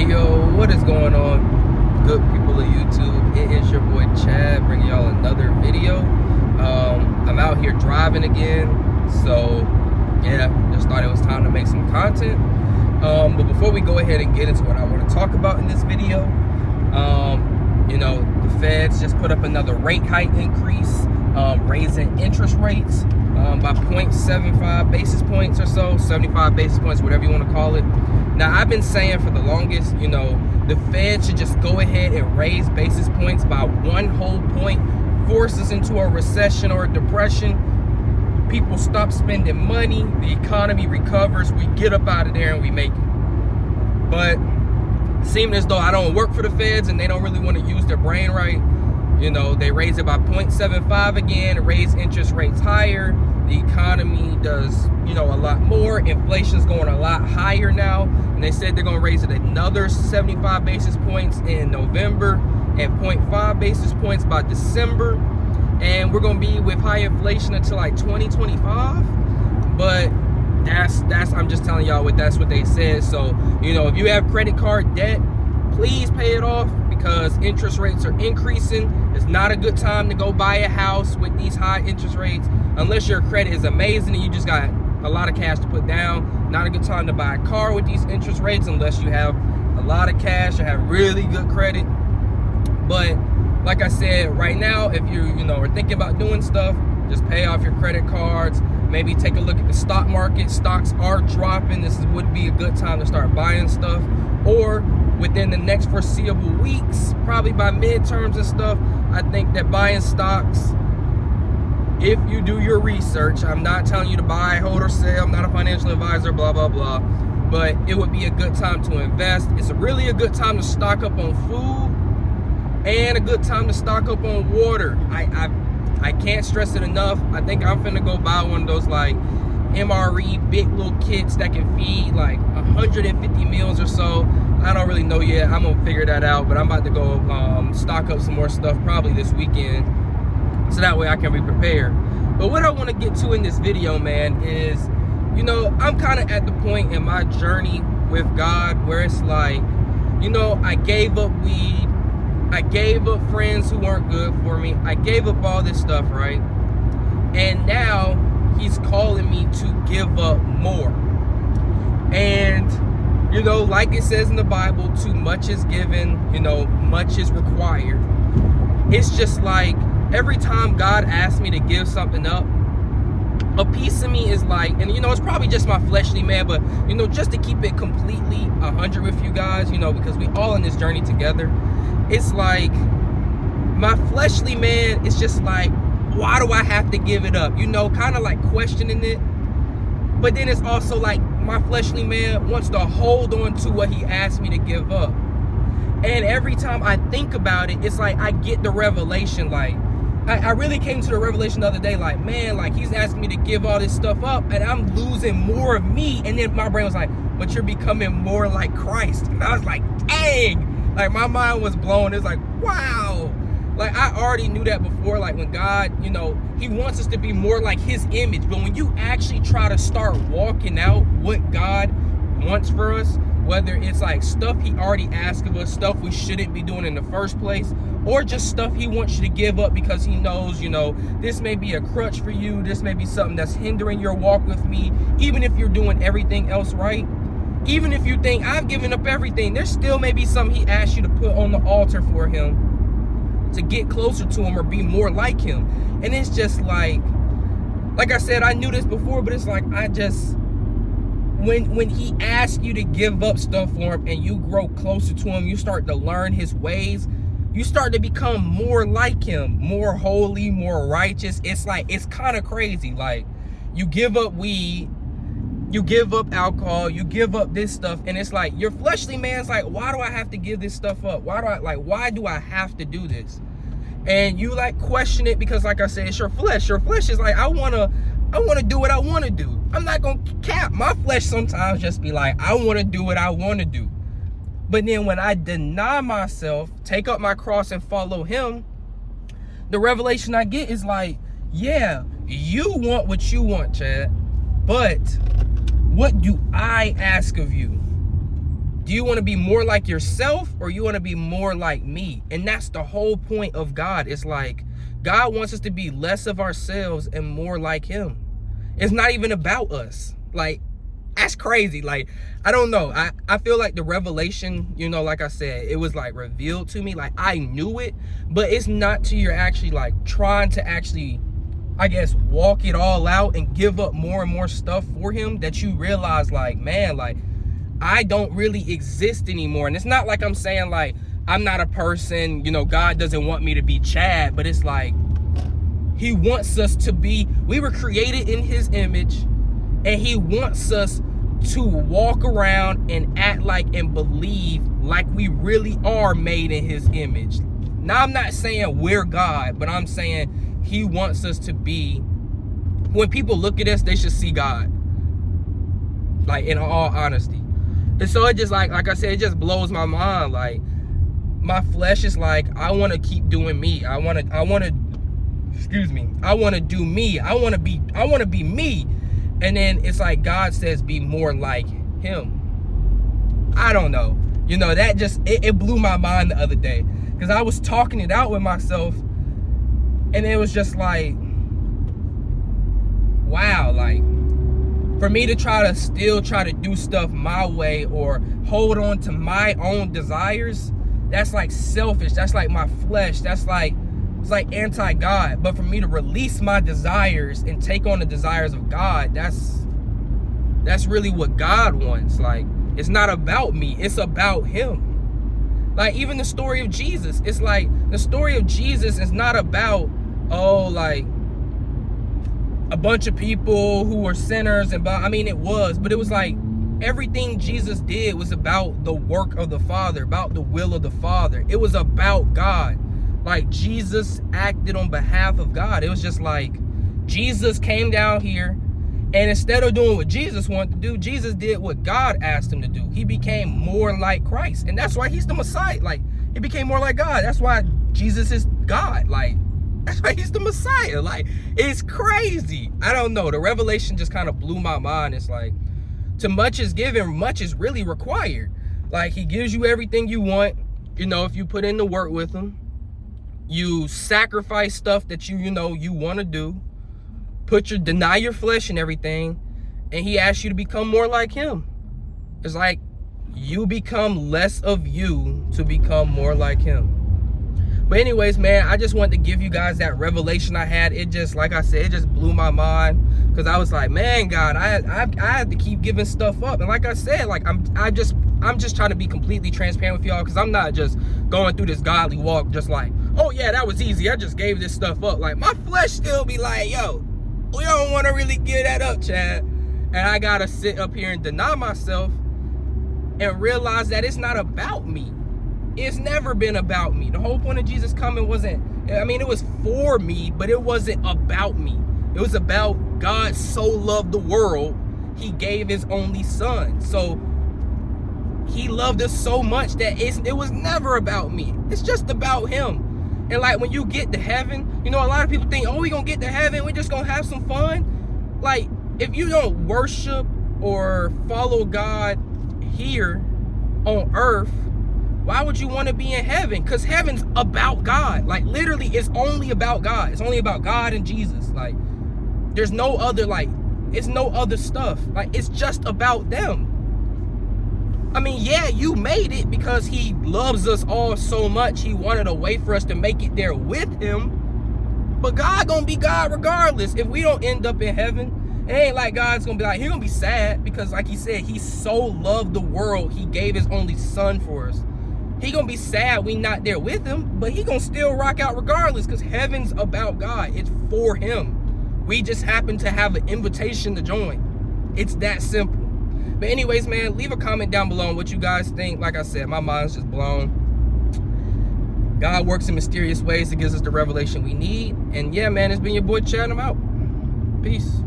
Hey yo, what is going on, good people of YouTube? It is your boy Chad bringing y'all another video. I'm out here driving again, so yeah, just thought it was time to make some content. But before we go ahead and get into what I want to talk about in this video, you know, the Feds just put up another rate hike increase, raising interest rates by 0.75 basis points or so, 75 basis points, whatever you want to call it. Now, I've been saying for the longest, you know, the Fed should just go ahead and raise basis points by 1 whole point, force us into a recession or a depression. People stop spending money, the economy recovers, we get up out of there and we make it. But it seems as though I don't work for the Feds and they don't really want to use their brain right. You know, they raise it by 0.75 again, raise interest rates higher. The economy does, you know, a lot more. Inflation's going a lot higher now. And they said they're going to raise it another 75 basis points in November and 0.5 basis points by December. And we're going to be with high inflation until like 2025. But I'm just telling y'all that's what they said. So, you know, if you have credit card debt, please pay it off because interest rates are increasing. It's not a good time to go buy a house with these high interest rates unless your credit is amazing and you just got a lot of cash to put down. Not a good time to buy a car with these interest rates unless you have a lot of cash or have really good credit. But like I said, right now, if you are thinking about doing stuff, just pay off your credit cards. Maybe take a look at the stock market. Stocks are dropping. This would be a good time to start buying stuff. Or within the next foreseeable weeks, probably by midterms and stuff, I think that buying stocks, if you do your research, I'm not telling you to buy, hold, or sell. I'm not a financial advisor, blah, blah, blah. But it would be a good time to invest. It's really a good time to stock up on food and a good time to stock up on water. I can't stress it enough. I think I'm finna go buy one of those like MRE big little kits that can feed like 150 meals or so. I don't really know yet. I'm gonna figure that out, but I'm about to go stock up some more stuff probably this weekend, so that way I can be prepared. But what I want to get to in this video, man, is, you know, I'm kind of at the point in my journey with God where it's like, you know, I gave up weed, I gave up friends who weren't good for me, I gave up all this stuff, right? And now he's calling me to give up more. And, you know, like it says in the Bible, too much is given, you know, much is required. It's just like every time God asks me to give something up, a piece of me is like, and you know, it's probably just my fleshly man, but you know, just to keep it completely 100 with you guys, you know, because we all in this journey together, it's like my fleshly man is just like, why do I have to give it up? You know, kind of like questioning it. But then it's also like my fleshly man wants to hold on to what he asked me to give up. And every time I think about it, it's like I get the revelation. Like I really came to the revelation the other day, like, man, like he's asking me to give all this stuff up and I'm losing more of me. And then my brain was like, but you're becoming more like Christ. And I was like, dang, like my mind was blown. It's like, wow. Like I already knew that before, like when God, you know, he wants us to be more like his image. But when you actually try to start walking out what God wants for us, whether it's like stuff he already asked of us, stuff we shouldn't be doing in the first place, or just stuff he wants you to give up because he knows, you know, this may be a crutch for you. This may be something that's hindering your walk with me. Even if you're doing everything else right, even if you think I've given up everything, there still may be something he asked you to put on the altar for him to get closer to him or be more like him. And it's just like I said, I knew this before, but it's like I just, when he asks you to give up stuff for him and you grow closer to him, you start to learn his ways, you start to become more like him, more holy, more righteous. It's like, it's kind of crazy. Like you give up weed, you give up alcohol, you give up this stuff, and it's like your fleshly man's like, why do I have to give this stuff up? Why do I have to do this? And you like question it because, like I said, it's your flesh. Your flesh is like, I wanna do what I want to do. I'm not gonna cap. My flesh sometimes just be like, I want to do what I want to do. But then when I deny myself, take up my cross and follow him, the revelation I get is like, yeah, you want what you want, Chad, but what do I ask of you? Do you want to be more like yourself, or you want to be more like me? And that's the whole point of God. It's like God wants us to be less of ourselves and more like him. It's not even about us. Like, that's crazy. Like, I don't know. I feel like the revelation, you know, like I said, it was like revealed to me. Like, I knew it, but it's not till you're actually like trying to actually, I guess, walk it all out and give up more and more stuff for him that you realize, like, man, like, I don't really exist anymore. And it's not like I'm saying like I'm not a person, you know, God doesn't want me to be Chad, but it's like he wants us to be, we were created in his image, and he wants us to walk around and act like and believe like we really are made in his image. Now, I'm not saying we're God, but I'm saying he wants us to be, when people look at us, they should see God. Like, in all honesty. And so it just like I said, it just blows my mind. Like, my flesh is like, I want to keep doing me. I want to do me. I want to be me. And then it's like God says, be more like him. I don't know. You know, that just, it blew my mind the other day. Because I was talking it out with myself. And it was just like, wow, like, for me to still try to do stuff my way or hold on to my own desires, that's like selfish. That's like my flesh. That's like, it's like anti-God. But for me to release my desires and take on the desires of God, that's really what God wants. Like, it's not about me. It's about him. Like, even the story of Jesus, it's like the story of Jesus is not about, oh, like, a bunch of people who were sinners, and I mean, it was, but it was like everything Jesus did was about the work of the Father, about the will of the Father. It was about God. Like, Jesus acted on behalf of God. It was just like Jesus came down here, and instead of doing what Jesus wanted to do, Jesus did what God asked him to do. He became more like Christ, and that's why he's the Messiah. Like, he became more like God. That's why Jesus is God. Like, that's why he's the Messiah. Like, it's crazy. I don't know. The revelation just kind of blew my mind. It's like, to much is given, much is really required. Like, he gives you everything you want, you know, if you put in the work with him. You sacrifice stuff that you know you want to do. Deny your flesh and everything. And he asks you to become more like him. It's like, you become less of you to become more like him. But anyways, man, I just wanted to give you guys that revelation I had. It just, like I said, it just blew my mind. Because I was like, man, God, I had to keep giving stuff up. And like I said, like, I'm just trying to be completely transparent with y'all. Because I'm not just going through this godly walk just like, oh yeah, that was easy, I just gave this stuff up. Like, my flesh still be like, yo, we don't want to really give that up, Chad. And I got to sit up here and deny myself and realize that it's not about me. It's never been about me. The whole point of Jesus coming wasn't, I mean, it was for me, but it wasn't about me. It was about God so loved the world, he gave his only son. So he loved us so much that it was never about me. It's just about him. And like, when you get to heaven, you know, a lot of people think, oh, we gonna get to heaven, we just gonna have some fun. Like, if you don't worship or follow God here on earth, why would you want to be in heaven? Because heaven's about God. Like, literally, it's only about God. It's only about God and Jesus. Like, there's no other, like, it's no other stuff. Like, it's just about them. I mean, yeah, you made it because he loves us all so much. He wanted a way for us to make it there with him. But God gonna be God regardless. If we don't end up in heaven, it ain't like God's gonna be like, he's gonna be sad. Because like he said, he so loved the world, he gave his only son for us. He gonna be sad we not there with him, but he gonna still rock out regardless, because heaven's about God. It's for him. We just happen to have an invitation to join. It's that simple. But anyways, man, leave a comment down below on what you guys think. Like I said, my mind's just blown. God works in mysterious ways to give us the revelation we need. And yeah, man, it's been your boy Chad. I'm out. Peace.